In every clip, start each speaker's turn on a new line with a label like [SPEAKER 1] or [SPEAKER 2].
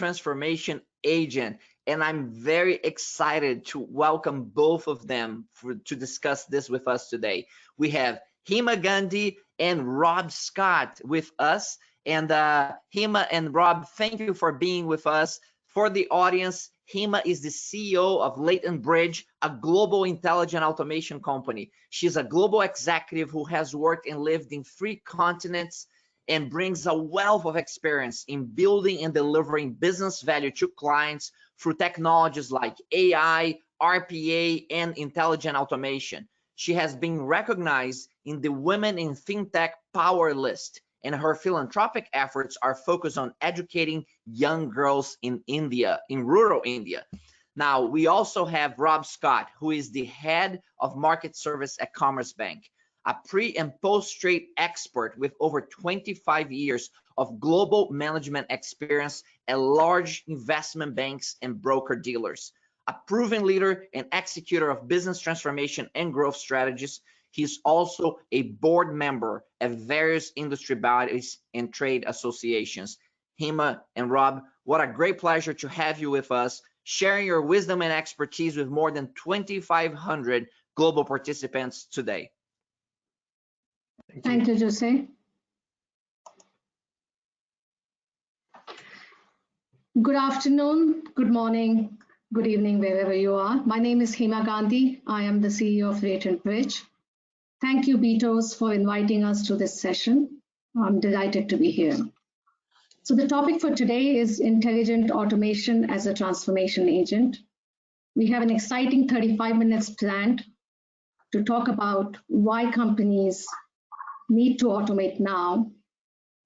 [SPEAKER 1] transformation agent. And I'm very excited to welcome both of them to discuss this with us today. We have Hema Gandhi and Rob Scott with us. And Hema and Rob, thank you for being with us. For the audience, Hema is the CEO of Leighton Bridge, a global intelligent automation company. She's a global executive who has worked and lived in 3 continents and brings a wealth of experience in building and delivering business value to clients through technologies like AI, RPA, and intelligent automation. She has been recognized in the Women in FinTech Power List, and her philanthropic efforts are focused on educating young girls in India, in rural India. Now, we also have Rob Scott, who is the head of market service at Commerce Bank, a pre and post-trade expert with over 25 years of global management experience at large investment banks and broker-dealers. A proven leader and executor of business transformation and growth strategies, he's also a board member at various industry bodies and trade associations. Hema and Rob, what a great pleasure to have you with us, sharing your wisdom and expertise with more than 2,500 global participants today.
[SPEAKER 2] Thank you, Jose. Good afternoon, good morning, good evening, wherever you are. My name is Hema Gandhi. I am the CEO of Leighton Bridge. Thank you, BTOES, for inviting us to this session. I'm delighted to be here. So the topic for today is intelligent automation as a transformation agent. We have an exciting 35 minutes planned to talk about why companies need to automate now,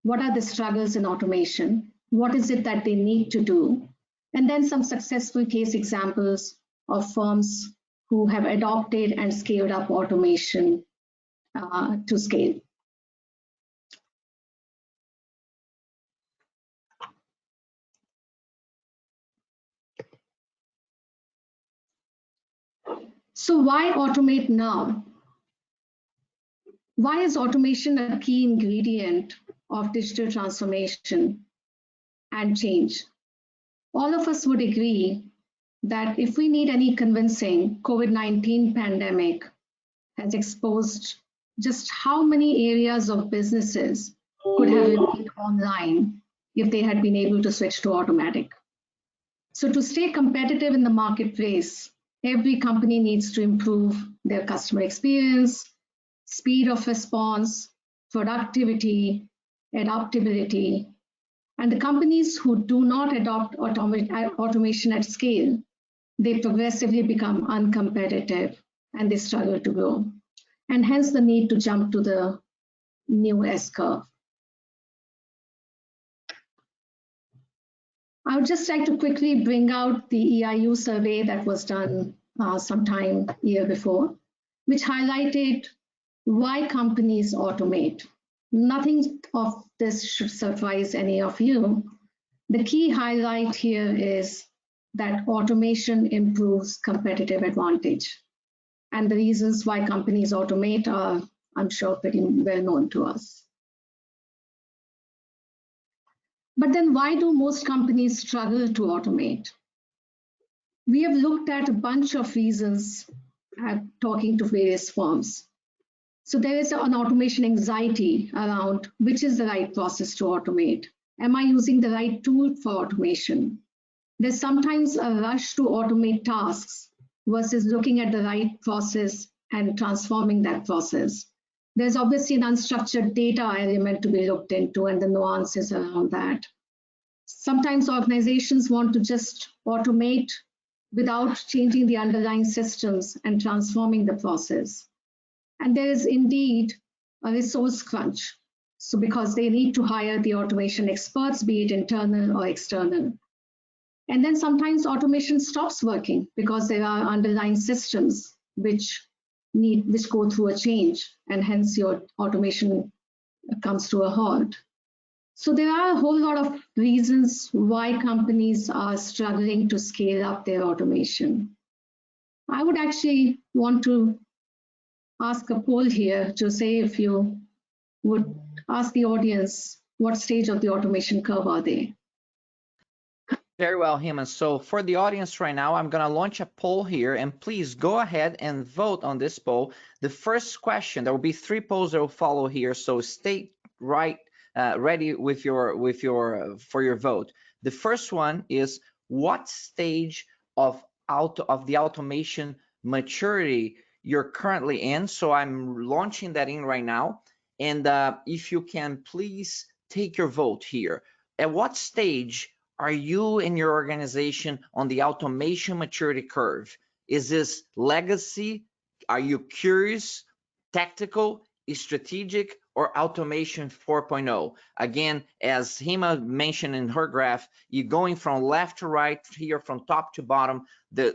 [SPEAKER 2] what are the struggles in automation, what is it that they need to do, and then some successful case examples of firms who have adopted and scaled up automation to scale. So why automate now? Why is automation a key ingredient of digital transformation and change? All of us would agree that if we need any convincing, COVID-19 pandemic has exposed just how many areas of businesses could have remained online if they had been able to switch to automatic. So to stay competitive in the marketplace, every company needs to improve their customer experience, speed of response, productivity, adaptability. And the companies who do not adopt automation at scale, they progressively become uncompetitive and they struggle to grow. And hence the need to jump to the new S-curve. I would just like to quickly bring out the EIU survey that was done sometime year before, which highlighted why companies automate. Nothing of this should surprise any of you. The key highlight here is that automation improves competitive advantage. And the reasons why companies automate are, I'm sure, pretty well known to us. But then why do most companies struggle to automate? We have looked at a bunch of reasons at talking to various firms. So there is an automation anxiety around which is the right process to automate. Am I using the right tool for automation? There's sometimes a rush to automate tasks versus looking at the right process and transforming that process. There's obviously an unstructured data element to be looked into and the nuances around that. Sometimes organizations want to just automate without changing the underlying systems and transforming the process. And there is indeed a resource crunch. So because they need to hire the automation experts, be it internal or external. And then sometimes automation stops working because there are underlying systems which go through a change, and hence your automation comes to a halt. So there are a whole lot of reasons why companies are struggling to scale up their automation. I would actually want to ask a poll here, Jose, if you would ask the audience what stage of the automation curve are they?
[SPEAKER 1] Very well, Hema. So for the audience right now, I'm going to launch a poll here, and please go ahead and vote on this poll. The first question, there will be 3 polls that will follow here, so stay ready with for your vote. The first one is, what stage of the automation maturity you're currently in? So I'm launching that in right now, and if you can please take your vote here. At what stage are you in your organization on the automation maturity curve? Is this legacy? Are you curious, tactical, strategic, or automation 4.0? Again, as Hema mentioned in her graph, you're going from left to right here, from top to bottom.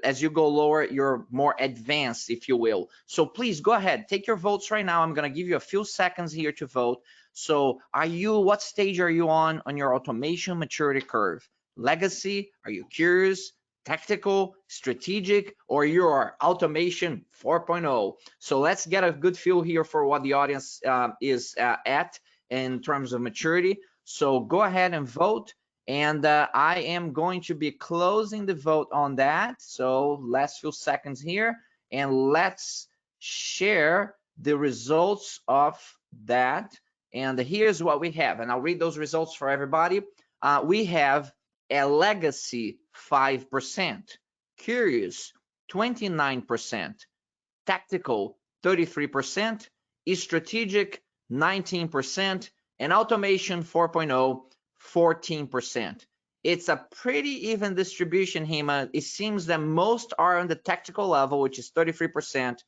[SPEAKER 1] As you go lower, you're more advanced, if you will. So please go ahead, take your votes right now. I'm going to give you a few seconds here to vote. So what stage are you on your automation maturity curve? Legacy? Are you curious, tactical, strategic, or you're automation 4.0? So let's get a good feel here for what the audience is at in terms of maturity. So go ahead and vote. And I am going to be closing the vote on that. So last few seconds here, and let's share the results of that. And here's what we have, and I'll read those results for everybody. We have a legacy 5%, curious 29%, tactical 33%, strategic 19%, and automation 4.0 14%. It's a pretty even distribution, Hema. It seems that most are on the tactical level, which is 33%,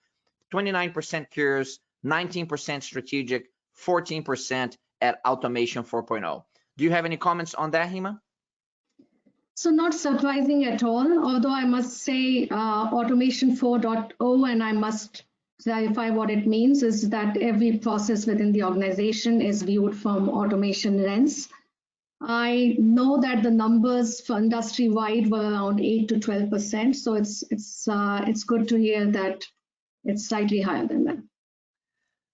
[SPEAKER 1] 29% curious, 19% strategic, 14% at automation 4.0. Do you have any comments on that, Hema?
[SPEAKER 2] So not surprising at all, although I must say automation 4.0, and I must clarify what it means, is that every process within the organization is viewed from automation lens. I know that the numbers for industry-wide were around 8 to 12%, so it's good to hear that it's slightly higher than that.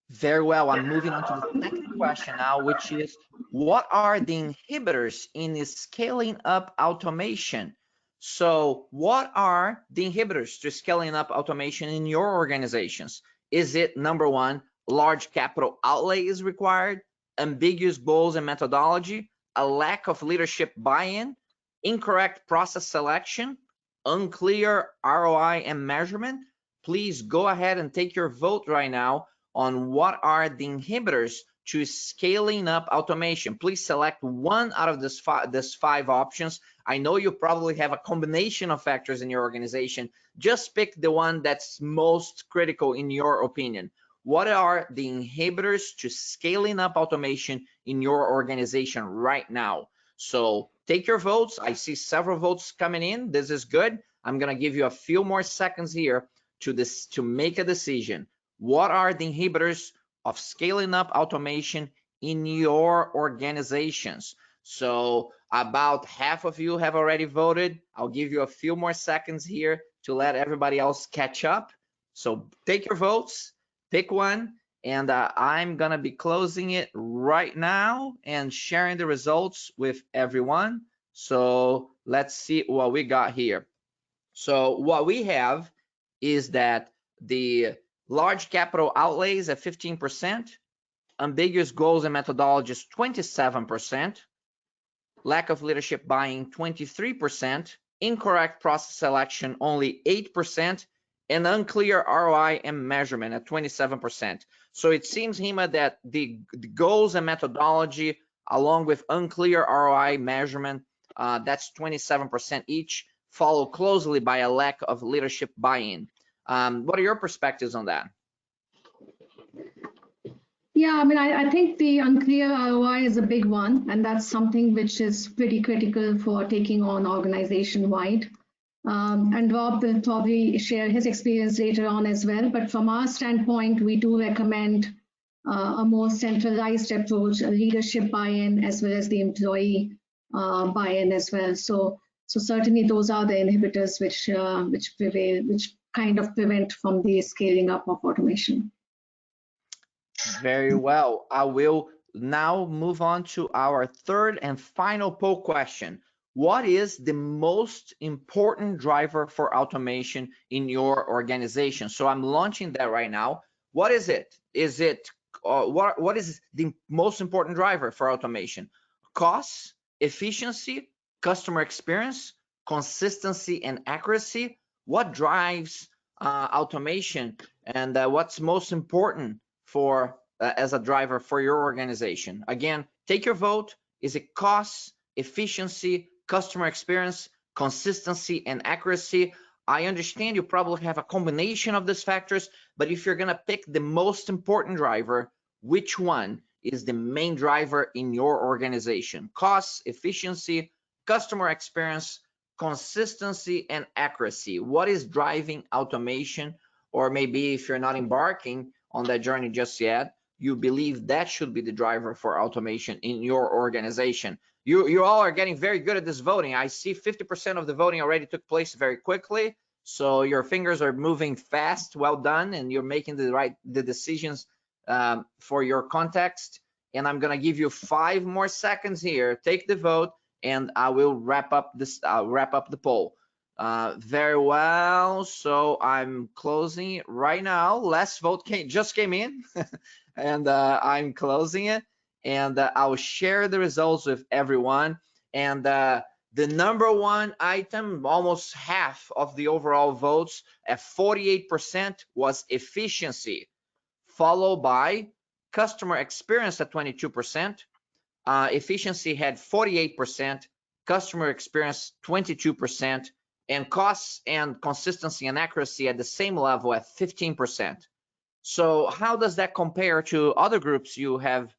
[SPEAKER 1] Very well. I'm moving on to the second question now, which is, what are the inhibitors in scaling up automation? So what are the inhibitors to scaling up automation in your organizations? Is it, number one, large capital outlay is required, ambiguous goals and methodology, a lack of leadership buy-in, incorrect process selection, unclear ROI and measurement? Please go ahead and take your vote right now on what are the inhibitors to scaling up automation. Please select one out of this 5 options. I know you probably have a combination of factors in your organization. Just pick the one that's most critical in your opinion. What are the inhibitors to scaling up automation in your organization right now? So take your votes. I see several votes coming in. This is good. I'm going to give you a few more seconds here to make a decision. What are the inhibitors of scaling up automation in your organizations? So about half of you have already voted. I'll give you a few more seconds here to let everybody else catch up. So take your votes, pick one, and I'm gonna be closing it right now and sharing the results with everyone. So let's see what we got here. So what we have is that the large capital outlays at 15%, ambiguous goals and methodologies 27%, lack of leadership buy-in 23%, incorrect process selection only 8%, and unclear ROI and measurement at 27%. So it seems, Hema, that the goals and methodology, along with unclear ROI measurement, that's 27% each, followed closely by a lack of leadership buy-in. What are your perspectives on that?
[SPEAKER 2] Yeah, I mean, I think the unclear ROI is a big one, and that's something which is pretty critical for taking on organization-wide. And Rob will probably share his experience later on as well. But from our standpoint, we do recommend a more centralized approach, a leadership buy-in, as well as the employee buy-in as well. So certainly those are the inhibitors which kind of prevent from the scaling up of automation.
[SPEAKER 1] Very well. I will now move on to our third and final poll question. what is the most important driver for automation in your organization? So I'm launching that right now. What is it? Is it what is the most important driver for automation? Cost, efficiency, customer experience, consistency, and accuracy? What drives automation, and what's most important for as a driver for your organization? Again, take your vote. Is it cost, efficiency, customer experience, consistency, and accuracy? I understand you probably have a combination of these factors, but if you're gonna pick the most important driver, which one is the main driver in your organization? Cost, efficiency, customer experience, consistency, and accuracy. What is driving automation? Or maybe if you're not embarking on that journey just yet, you believe that should be the driver for automation in your organization. You all are getting very good at this voting. I see 50% of the voting already took place very quickly. So your fingers are moving fast. Well done, and you're making the decisions for your context. And I'm gonna give you 5 more seconds here. Take the vote, and I will wrap up this. Wrap up the poll. Very well. So I'm closing it right now. Last vote just came in, and I'm closing it. And I'll share the results with everyone. And the number one item, almost half of the overall votes at 48%, was efficiency, followed by customer experience at 22%. Efficiency had 48%, customer experience 22%, and costs and consistency and accuracy at the same level at 15%. So how does that compare to other groups you have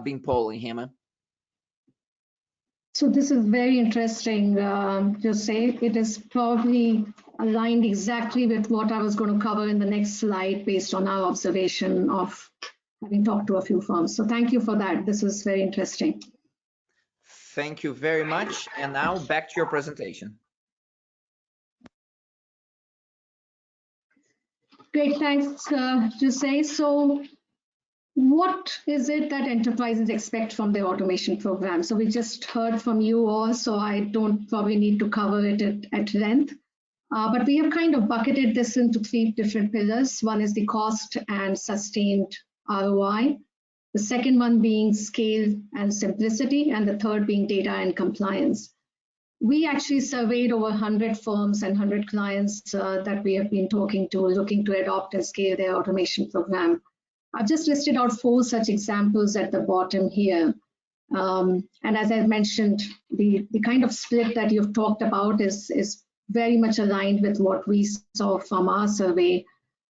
[SPEAKER 1] been polling, Hema?
[SPEAKER 2] So this is very interesting, Jose. It is probably aligned exactly with what I was going to cover in the next slide based on our observation of having talked to a few firms. So thank you for that. This is very interesting.
[SPEAKER 1] Thank you very much. And now back to your presentation.
[SPEAKER 2] Great, thanks, Jose. So what is it that enterprises expect from their automation program? So we just heard from you all, so I don't probably need to cover it at length. But we have kind of bucketed this into 3 different pillars. One is the cost and sustained ROI. The second one being scale and simplicity, and the third being data and compliance. We actually surveyed over 100 firms and 100 clients that we have been talking to, looking to adopt and scale their automation program. I've just listed out 4 such examples at the bottom here. And as I mentioned, the kind of split that you've talked about is very much aligned with what we saw from our survey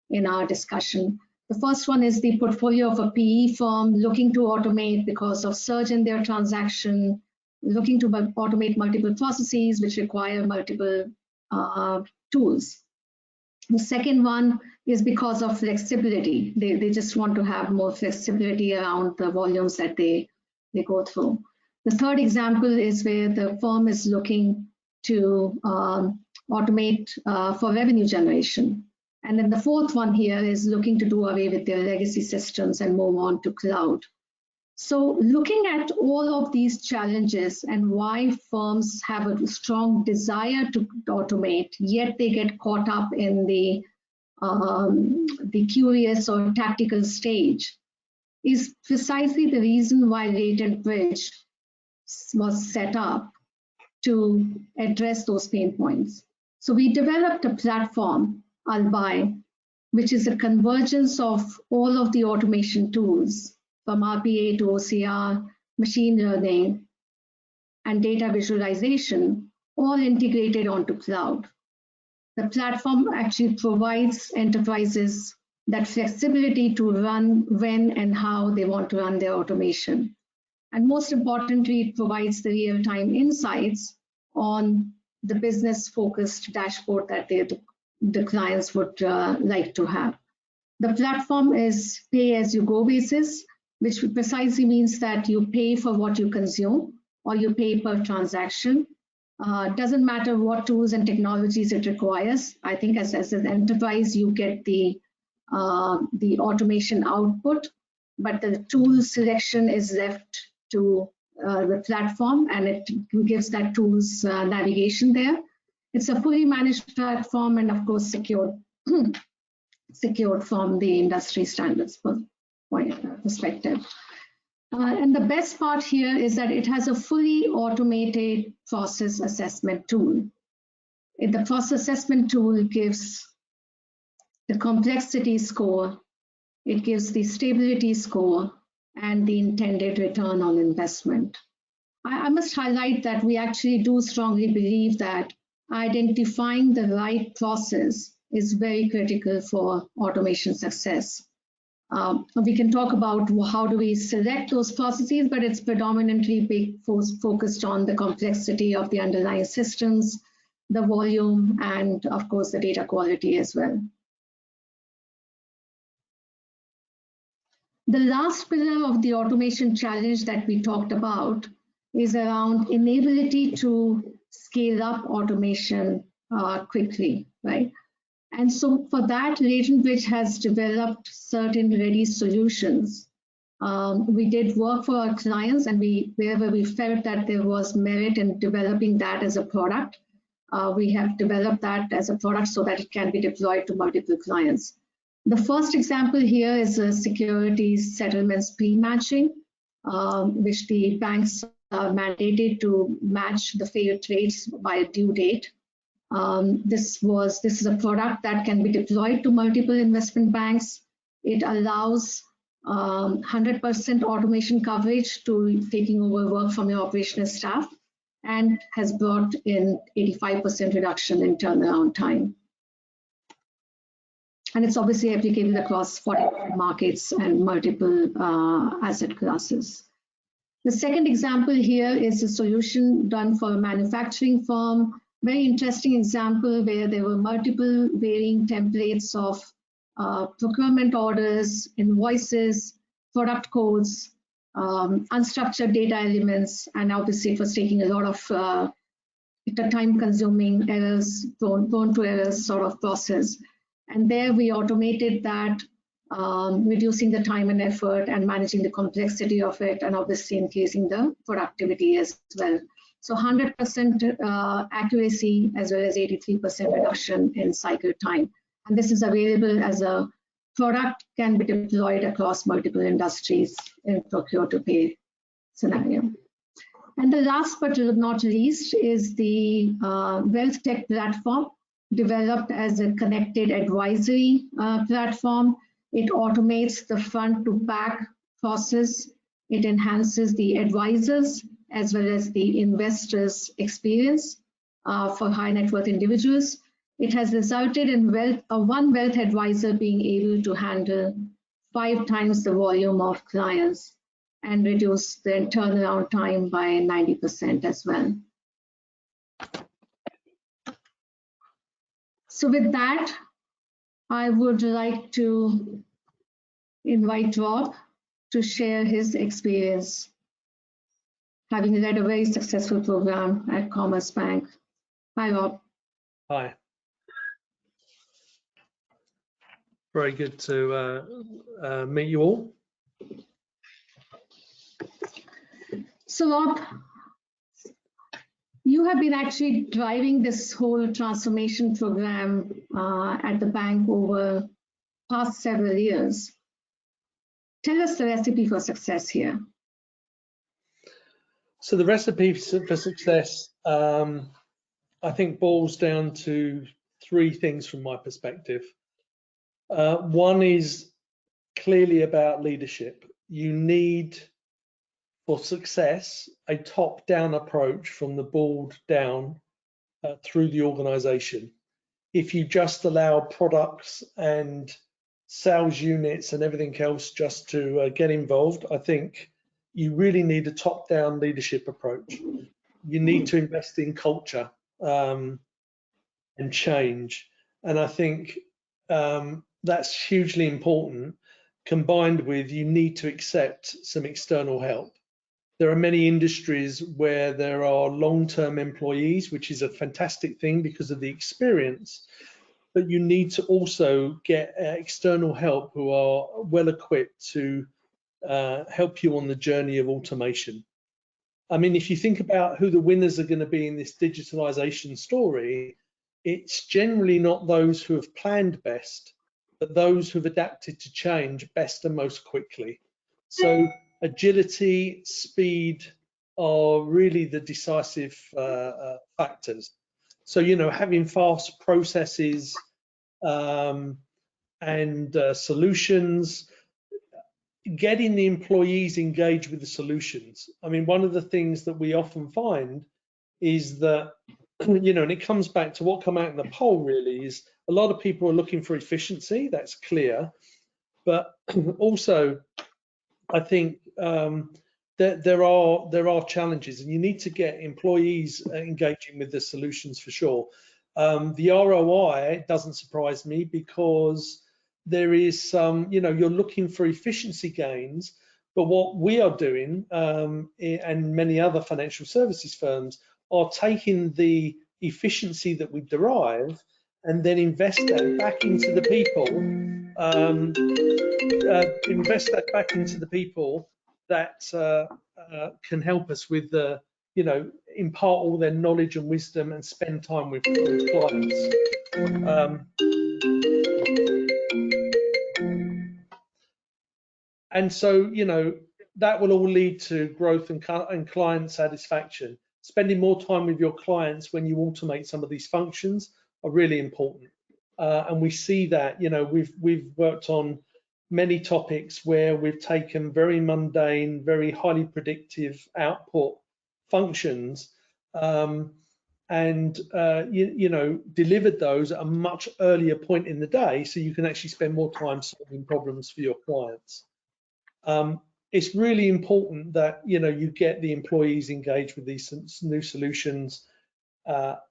[SPEAKER 2] in our discussion. The first one is the portfolio of a PE firm looking to automate because of surge in their transaction, looking to automate multiple processes which require multiple tools. The second one is because of flexibility. They just want to have more flexibility around the volumes that they go through. The third example is where the firm is looking to automate for revenue generation. And then the fourth one here is looking to do away with their legacy systems and move on to cloud. So looking at all of these challenges and why firms have a strong desire to automate, yet they get caught up in the curious or tactical stage, is precisely the reason why Latent Bridge was set up to address those pain points. So we developed a platform, Albai, which is a convergence of all of the automation tools from RPA to OCR, machine learning, and data visualization, all integrated onto cloud. The platform actually provides enterprises that flexibility to run when and how they want to run their automation. And most importantly, it provides the real-time insights on the business-focused dashboard that the clients would like to have. The platform is pay-as-you-go basis, which precisely means that you pay for what you consume or you pay per transaction. Doesn't matter what tools and technologies it requires. I think as an enterprise, you get the automation output, but the tool selection is left to the platform, and it gives that tools navigation there. It's a fully managed platform and of course secured secured from the industry standards perspective. And the best part here is that it has a fully automated process assessment tool. The process assessment tool gives the complexity score, it gives the stability score, and the intended return on investment. I must highlight that we actually do strongly believe that identifying the right process is very critical for automation success. We can talk about how do we select those processes, but it's predominantly focused on the complexity of the underlying systems, the volume, and of course the data quality as well. The last pillar of the automation challenge that we talked about is around inability to scale up automation quickly, right? And so for that, LatenBridge has developed certain ready solutions. We did work for our clients, and wherever we felt that there was merit in developing that as a product, we have developed that as a product so that it can be deployed to multiple clients. The first example here is a securities settlements pre-matching, which the banks are mandated to match the failed trades by a due date. This is a product that can be deployed to multiple investment banks. It allows 100% automation coverage to taking over work from your operational staff, and has brought in 85% reduction in turnaround time. And it's obviously applicable across 40 markets and multiple asset classes. The second example here is a solution done for a manufacturing firm. Very interesting example where there were multiple varying templates of procurement orders, invoices, product codes, unstructured data elements, and obviously it was taking a lot of time-consuming errors, prone to errors sort of process. And there we automated that, reducing the time and effort and managing the complexity of it, and obviously increasing the productivity as well. So 100% accuracy as well as 83% reduction in cycle time. And this is available as a product, can be deployed across multiple industries in procure-to-pay scenario. And the last but not least is the Wealthtech platform, developed as a connected advisory platform. It automates the front-to-back process. It enhances the advisors as well as the investors' experience for high net worth individuals. It has resulted in one wealth advisor being able to handle 5 times the volume of clients and reduce the turnaround time by 90% as well. So with that, I would like to invite Rob to share his experience, having led a very successful program at Commerce Bank. Hi, Rob.
[SPEAKER 3] Hi. Very good to meet you all.
[SPEAKER 2] So, Rob, you have been actually driving this whole transformation program at the bank over past several years. Tell us the recipe for success here.
[SPEAKER 3] So the recipe for success, I think, boils down to 3 things from my perspective. One is clearly about leadership. You need, for success, a top-down approach from the board down through the organization. If you just allow products and sales units and everything else just to get involved, I think you really need a top-down leadership approach. You need to invest in culture and change. And I think that's hugely important, combined with you need to accept some external help. There are many industries where there are long-term employees, which is a fantastic thing because of the experience, but you need to also get external help who are well equipped to help you on the journey of automation. I mean, if you think about who the winners are going to be in this digitalization story, it's generally not those who have planned best, but those who have adapted to change best and most quickly. So agility, speed are really the decisive factors. So, you know, having fast processes and solutions, getting the employees engaged with the solutions. I mean, one of the things that we often find is that, you know, and it comes back to what come out in the poll really, is a lot of people are looking for efficiency, that's clear, but also I think that there are challenges, and you need to get employees engaging with the solutions for sure. The ROI doesn't surprise me, because there is some, you know, you're looking for efficiency gains, but what we are doing, and many other financial services firms are taking the efficiency that we derive and then invest that back into the people, that can help us with the, you know, impart all their knowledge and wisdom and spend time with clients. And so, you know, that will all lead to growth and client satisfaction. Spending more time with your clients when you automate some of these functions are really important. And we see that, you know, we've worked on many topics where we've taken very mundane, very highly predictive output functions and you know, delivered those at a much earlier point in the day, so you can actually spend more time solving problems for your clients. It's really important that, you know, you get the employees engaged with these new solutions.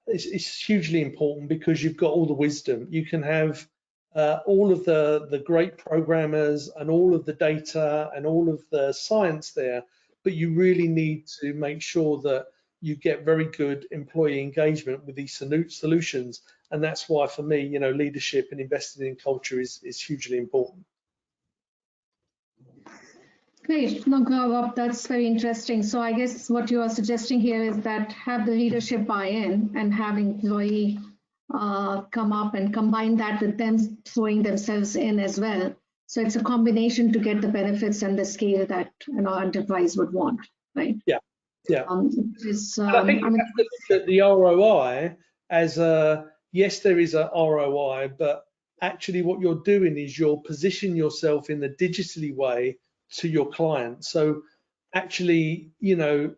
[SPEAKER 3] It's hugely important, because you've got all the wisdom. You can have all of the great programmers and all of the data and all of the science there, but you really need to make sure that you get very good employee engagement with these solutions. And that's why, for me, you know, leadership and investing in culture is hugely important.
[SPEAKER 2] Great. No, Rob, that's very interesting. So I guess what you are suggesting here is that have the leadership buy-in and have employee come up and combine that with them throwing themselves in as well. So it's a combination to get the benefits and the scale that an enterprise would want, right?
[SPEAKER 3] Yeah, yeah.
[SPEAKER 2] I think you have to
[SPEAKER 3] look at the ROI as a, yes, there is a ROI, but actually what you're doing is you're positioning yourself in the digitally way to your client. So actually, you know,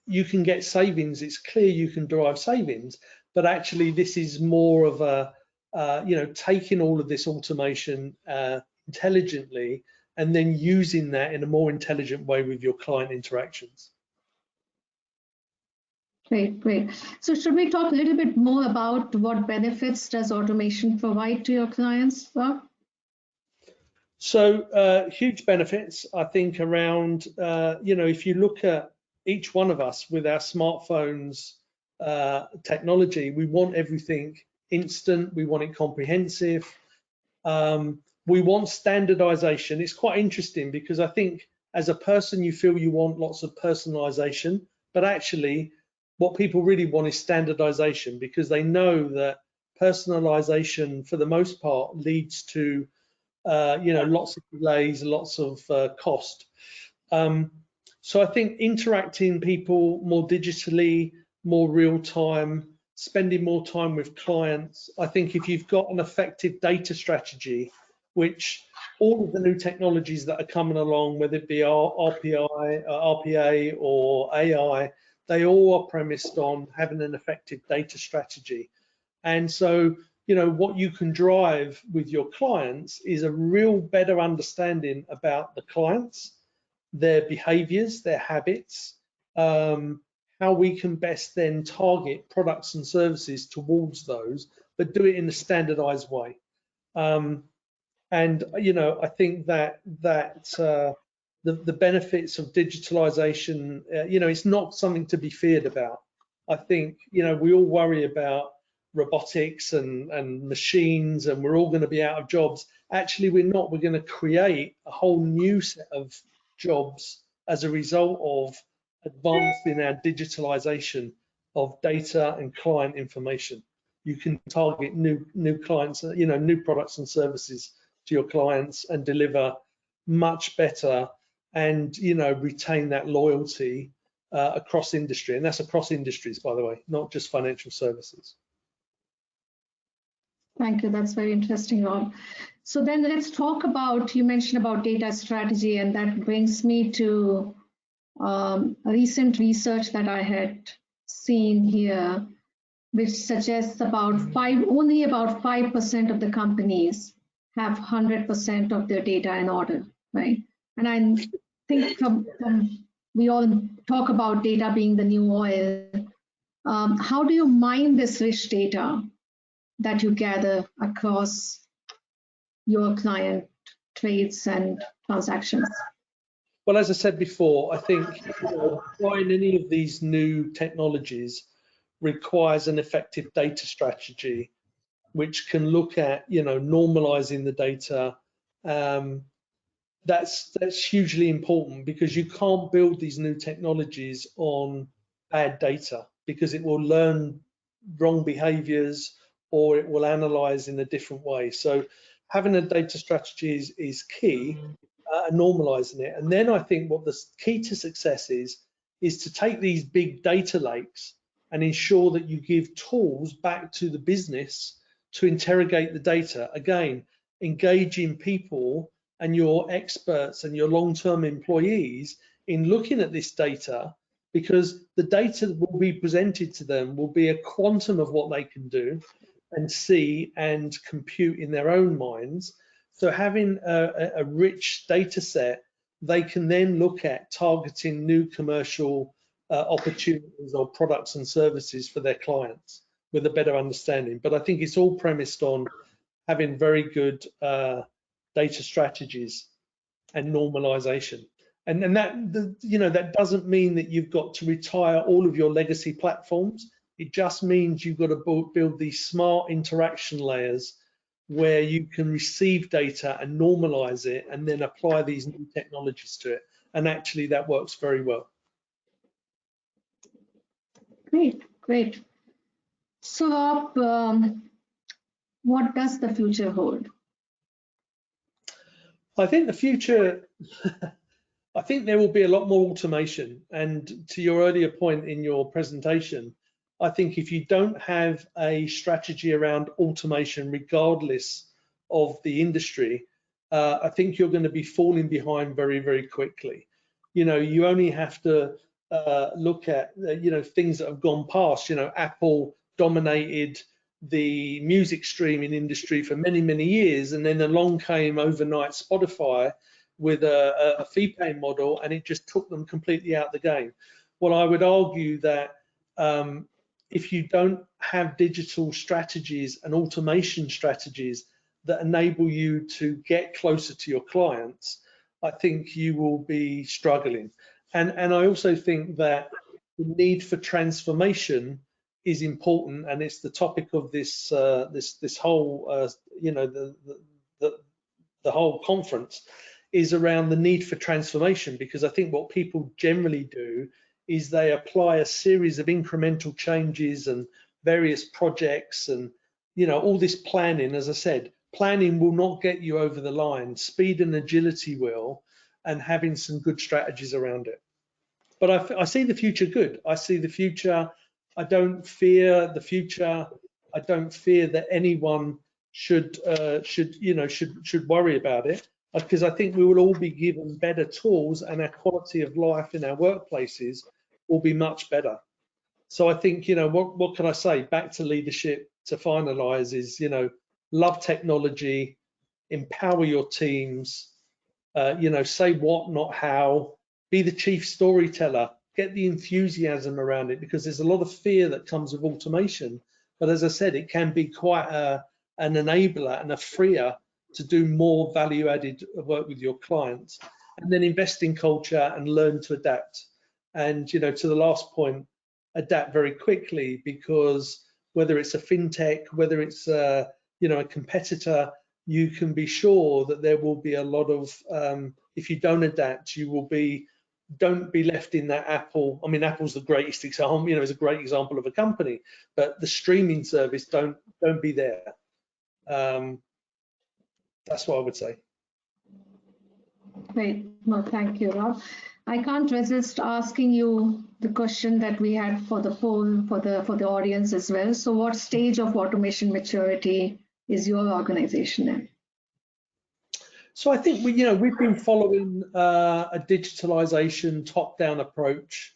[SPEAKER 3] you can get savings. It's clear you can derive savings, but actually this is more of a, you know, taking all of this automation intelligently and then using that in a more intelligent way with your client interactions.
[SPEAKER 2] Great, great. So should we talk a little bit more about what benefits does automation provide to your clients, Rob?
[SPEAKER 3] So huge benefits, I think, around, you know, if you look at each one of us with our smartphones technology, we want everything instant, we want it comprehensive, we want standardization. It's quite interesting, because I think as a person you feel you want lots of personalization, but actually what people really want is standardization, because they know that personalization for the most part leads to you know, lots of delays, lots of cost. So I think interacting people more digitally, more real time, spending more time with clients. I think if you've got an effective data strategy, which all of the new technologies that are coming along, whether it be RPA or AI, they all are premised on having an effective data strategy. And so, you know, what you can drive with your clients is a real better understanding about the clients, their behaviors, their habits, how we can best then target products and services towards those, but do it in a standardized way. And, you know, I think that the benefits of digitalization, you know, it's not something to be feared about. I think, you know, we all worry about robotics and machines, and we're all going to be out of jobs. Actually, we're not. We're going to create a whole new set of jobs as a result of advanced in our digitalization of data and client information. You can target new clients, new products and services to your clients and deliver much better and, retain that loyalty across industry. And that's across industries, by the way, not just financial services.
[SPEAKER 2] Thank you. That's very interesting, Rob. So then let's talk about, you mentioned about data strategy, and that brings me to a recent research that I had seen here, which suggests only about 5% of the companies have 100% of their data in order, right? And I think we all talk about data being the new oil. How do you mine this rich data that you gather across your client trades and transactions?
[SPEAKER 3] Well, as I said before, I think applying any of these new technologies requires an effective data strategy, which can look at, normalizing the data. That's hugely important, because you can't build these new technologies on bad data, because it will learn wrong behaviors or it will analyze in a different way. So having a data strategy is key, and normalizing it. And then I think what the key to success is to take these big data lakes and ensure that you give tools back to the business to interrogate the data. Again, engaging people and your experts and your long-term employees in looking at this data, because the data that will be presented to them will be a quantum of what they can do and see and compute in their own minds. So having a rich data set, they can then look at targeting new commercial opportunities or products and services for their clients with a better understanding. But I think it's all premised on having very good data strategies and normalization. And that doesn't mean that you've got to retire all of your legacy platforms. It just means you've got to build these smart interaction layers where you can receive data and normalize it and then apply these new technologies to it. And actually that works very well.
[SPEAKER 2] Great. So Rob, what does the future hold?
[SPEAKER 3] I think the future, I think there will be a lot more automation. And to your earlier point in your presentation, I think if you don't have a strategy around automation, regardless of the industry, I think you're going to be falling behind very, very quickly. You only have to look at, things that have gone past. Apple dominated the music streaming industry for many, many years, and then along came overnight Spotify with a fee-paying model, and it just took them completely out of the game. Well, I would argue that if you don't have digital strategies and automation strategies that enable you to get closer to your clients, I think you will be struggling. And I also think that the need for transformation is important, and it's the topic of this this whole the whole conference is around the need for transformation, because I think what people generally do is they apply a series of incremental changes and various projects and all this planning. As I said, planning will not get you over the line. Speed and agility will, and having some good strategies around it. But I see the future good. I see the future. I don't fear the future. I don't fear that anyone should worry about it, because I think we will all be given better tools, and our quality of life in our workplaces will be much better. So I think, what can I say? Back to leadership to finalize is, love technology, empower your teams, say what, not how, be the chief storyteller, get the enthusiasm around it, because there's a lot of fear that comes with automation. But as I said, it can be quite an enabler and a freer to do more value-added work with your clients. And then invest in culture and learn to adapt. And to the last point, adapt very quickly, because whether it's a fintech, whether it's a competitor, you can be sure that there will be a lot of if you don't adapt, you will be don't be left in that Apple. I mean, Apple's the greatest example, is a great example of a company, but the streaming service, don't be there. That's what I would say.
[SPEAKER 2] Great. No, thank you, Rob. I can't resist asking you the question that we had for the poll for the audience as well. So what stage of automation maturity is your organization in?
[SPEAKER 3] So I think we've been following a digitalization top-down approach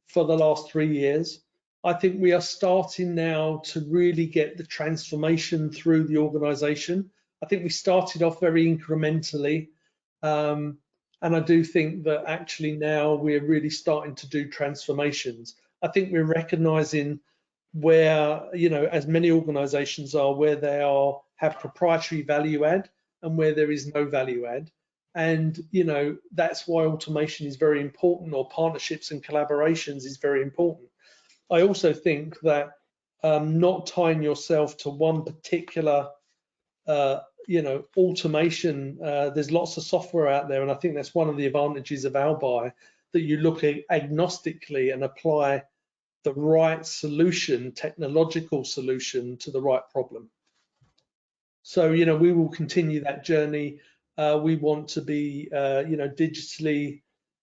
[SPEAKER 3] for the last 3 years. I think we are starting now to really get the transformation through the organization. I think we started off very incrementally, and I do think that actually now we're really starting to do transformations. I think we're recognizing where, as many organizations are, where they have proprietary value add and where there is no value add. And, that's why automation is very important, or partnerships and collaborations is very important. I also think that not tying yourself to one particular, automation, there's lots of software out there, and I think that's one of the advantages of Albi, that you look at agnostically and apply the right solution, technological solution, to the right problem. So, we will continue that journey. We want to be, digitally,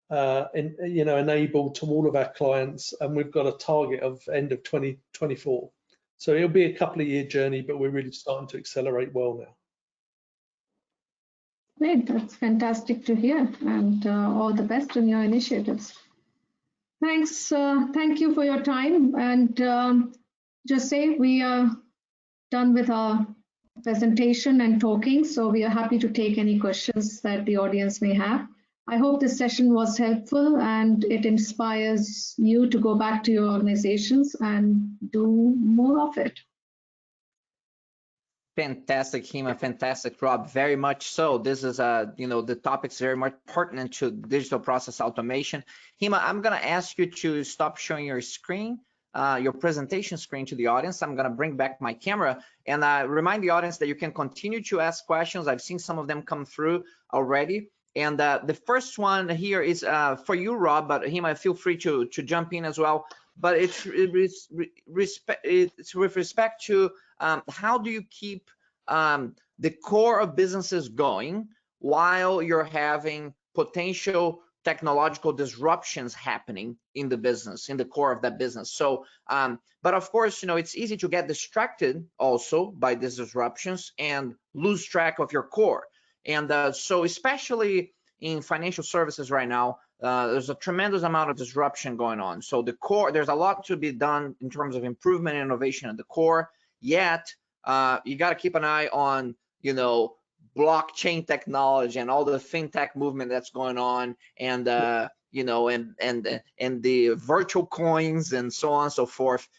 [SPEAKER 3] enabled to all of our clients, and we've got a target of end of 2024. So it'll be a couple of year journey, but we're really starting to accelerate well now.
[SPEAKER 2] Great, that's fantastic to hear, and all the best in your initiatives. Thanks, thank you for your time, and just say we are done with our presentation and talking, so we are happy to take any questions that the audience may have. I hope this session was helpful and it inspires you to go back to your organizations and do more of it.
[SPEAKER 1] Fantastic, Hema. Fantastic, Rob. Very much so. This is the topic's very much pertinent to digital process automation. Hema, I'm going to ask you to stop showing your screen, your presentation screen, to the audience. I'm going to bring back my camera and remind the audience that you can continue to ask questions. I've seen some of them come through already. And the first one here is for you, Rob, but Hema, feel free to jump in as well. But it's with respect to how do you keep the core of businesses going while you're having potential technological disruptions happening in the business, in the core of that business. So, but of course, it's easy to get distracted also by these disruptions and lose track of your core. And so especially in financial services right now, there's a tremendous amount of disruption going on. So the core, there's a lot to be done in terms of improvement and innovation at the core, yet you got to keep an eye on, blockchain technology and all the fintech movement that's going on, and and the virtual coins and so on and so forth.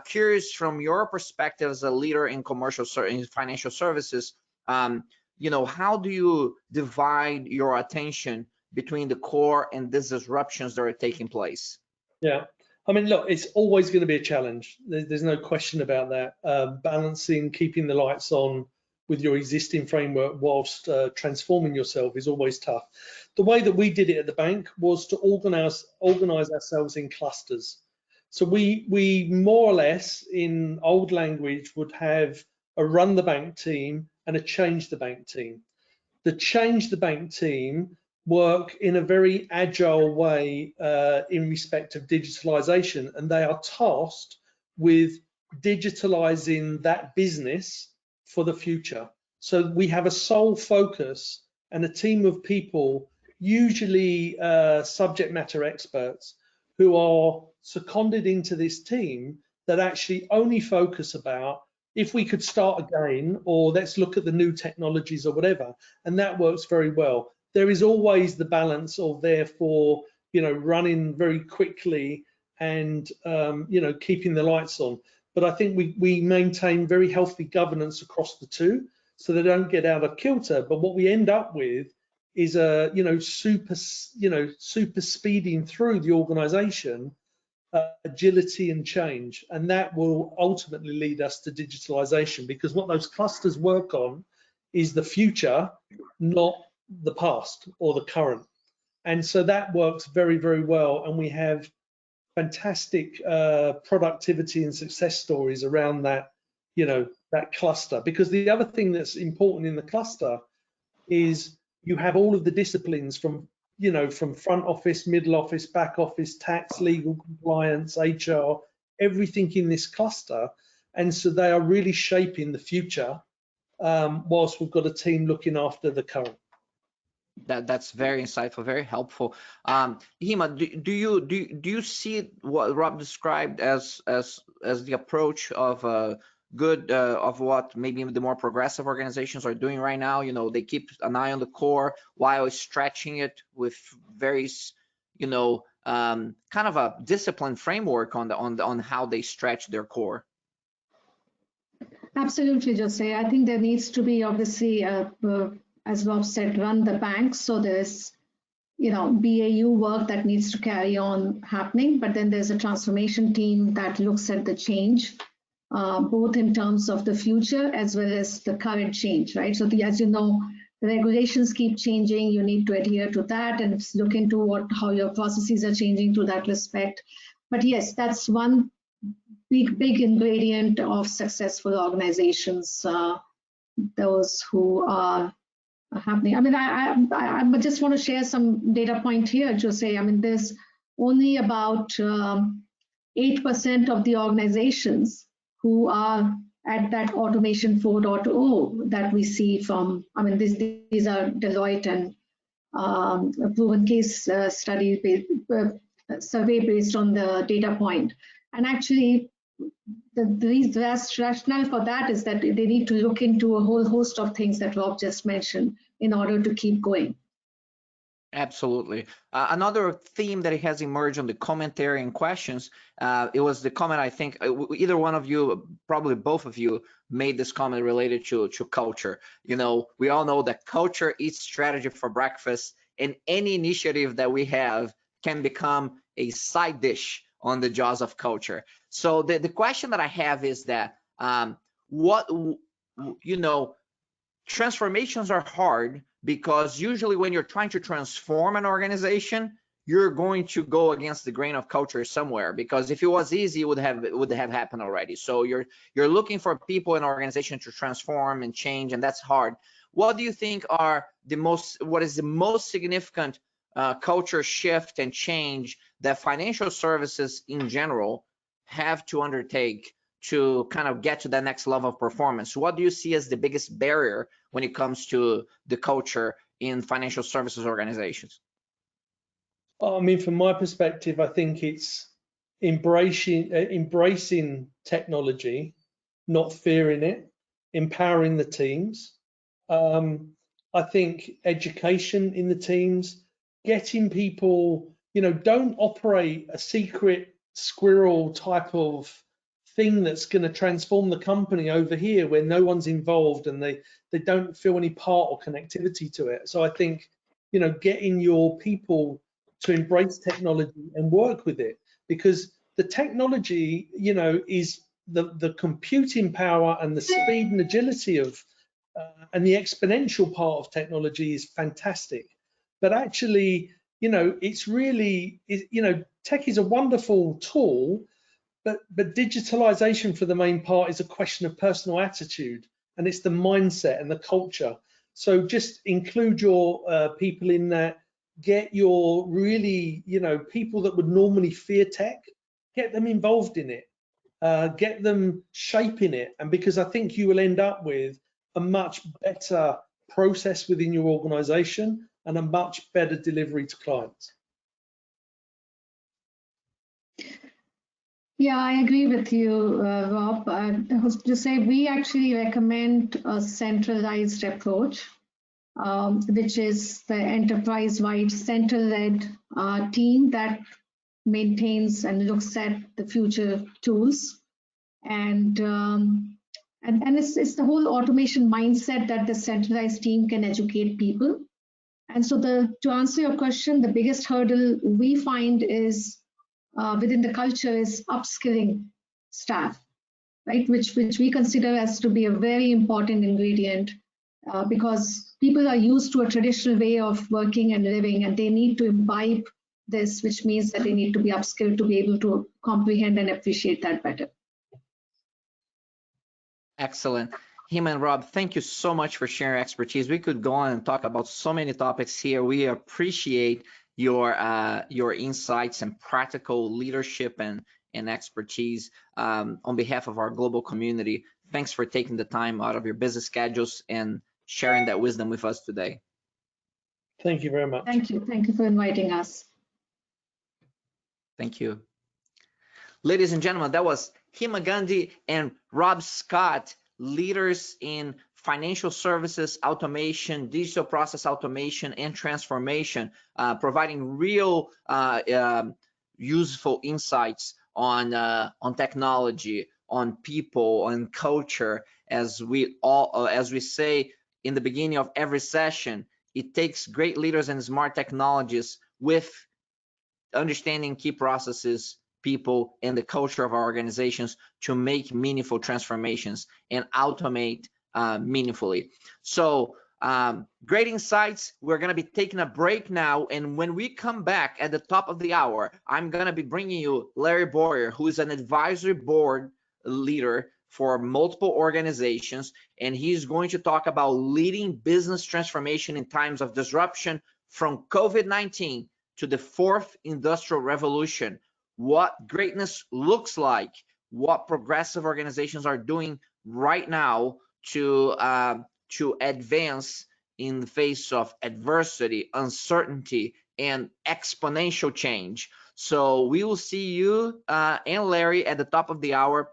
[SPEAKER 1] Curious from your perspective as a leader in in financial services, how do you divide your attention between the core and these disruptions that are taking place?
[SPEAKER 3] Yeah, I mean, look, it's always going to be a challenge. There's no question about that. Balancing, keeping the lights on with your existing framework whilst transforming yourself is always tough. The way that we did it at the bank was to organize ourselves in clusters. So we more or less, in old language, would have a run the bank team and a change the bank team. The change the bank team work in a very agile way in respect of digitalization, and they are tasked with digitalizing that business for the future. So we have a sole focus and a team of people, usually subject matter experts, who are seconded into this team that actually only focus about, if we could start again, or let's look at the new technologies or whatever, and that works very well. There is always the balance of, therefore, running very quickly and keeping the lights on. But I think we maintain very healthy governance across the two, so they don't get out of kilter. But what we end up with is a super speeding through the organization, agility and change, and that will ultimately lead us to digitalization, because what those clusters work on is the future, not the past or the current. And so that works very, very well. And we have fantastic productivity and success stories around that, that cluster. Because the other thing that's important in the cluster is you have all of the disciplines from front office, middle office, back office, tax, legal, compliance, HR, everything in this cluster. And so they are really shaping the future, whilst we've got a team looking after the current.
[SPEAKER 1] That's very insightful, very helpful. Hema, do you see what Rob described as the approach of good of what maybe the more progressive organizations are doing right now? They keep an eye on the core while stretching it with various, kind of a discipline framework on how they stretch their core.
[SPEAKER 2] Absolutely, Jose. I think there needs to be obviously, as Rob said, run the bank. So there's, BAU work that needs to carry on happening, but then there's a transformation team that looks at the change, both in terms of the future as well as the current change, right? So as you know, the regulations keep changing. You need to adhere to that and look into how your processes are changing to that respect. But yes, that's one big ingredient of successful organizations, those who are happening. I mean, I just want to share some data point here, Jose. I mean, there's only about 8% of the organizations who are at that automation 4.0 that we see from, I mean, these are Deloitte and a proven case study survey based on the data point. And actually, the rationale for that is that they need to look into a whole host of things that Rob just mentioned in order to keep going.
[SPEAKER 1] Absolutely. Another theme that has emerged on the commentary and questions, it was the comment, I think, either one of you, probably both of you, made this comment related to culture. We all know that culture eats strategy for breakfast, and any initiative that we have can become a side dish on the jaws of culture. So the question that I have is that transformations are hard because usually when you're trying to transform an organization, you're going to go against the grain of culture somewhere, because if it was easy, it would have happened already. So you're looking for people in an organization to transform and change, and that's hard. What do you think are what is the most significant culture shift and change that financial services in general have to undertake to kind of get to the next level of performance? What do you see as the biggest barrier when it comes to the culture in financial services organizations?
[SPEAKER 3] I mean, from my perspective, I think it's embracing technology, not fearing it, empowering the teams. I think education in the teams, getting people, don't operate a secret squirrel type of thing that's going to transform the company over here where no one's involved and they don't feel any part or connectivity to it. So I think, getting your people to embrace technology and work with it, because the technology, is the computing power and the speed and agility of and the exponential part of technology is fantastic. But actually, it's really, tech is a wonderful tool, but digitalization for the main part is a question of personal attitude, and it's the mindset and the culture. So just include your people in that. Get your really, people that would normally fear tech, get them involved in it, get them shaping it. And because I think you will end up with a much better process within your organization and a much better delivery to clients.
[SPEAKER 2] Yeah, I agree with you, Rob. I was to say we actually recommend a centralized approach, which is the enterprise-wide center-led team that maintains and looks at the future tools, and it's the whole automation mindset that the centralized team can educate people. And so to answer your question, the biggest hurdle we find is within the culture is upskilling staff, right? Which we consider as to be a very important ingredient because people are used to a traditional way of working and living, and they need to imbibe this, which means that they need to be upskilled to be able to comprehend and appreciate that better.
[SPEAKER 1] Excellent. Hema and Rob, thank you so much for sharing expertise. We could go on and talk about so many topics here. We appreciate your insights and practical leadership and expertise on behalf of our global community. Thanks for taking the time out of your busy schedules and sharing that wisdom with us today.
[SPEAKER 3] Thank you very much.
[SPEAKER 2] Thank you. Thank you for inviting us.
[SPEAKER 1] Thank you. Ladies and gentlemen, that was Hema Gandhi and Rob Scott, leaders in financial services, automation, digital process automation, and transformation, providing real useful insights on technology, on people, on culture. As we say in the beginning of every session, it takes great leaders and smart technologies with understanding key processes, people, and the culture of our organizations to make meaningful transformations and automate meaningfully. So great insights. We're going to be taking a break now, and when we come back at the top of the hour, I'm going to be bringing you Larry Boyer, who is an advisory board leader for multiple organizations, and he's going to talk about leading business transformation in times of disruption, from COVID-19 to the fourth industrial revolution, what greatness looks like, what progressive organizations are doing right now to advance in the face of adversity, uncertainty, and exponential change. So we will see you and Larry at the top of the hour.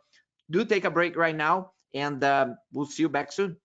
[SPEAKER 1] Do take a break right now, and we'll see you back soon.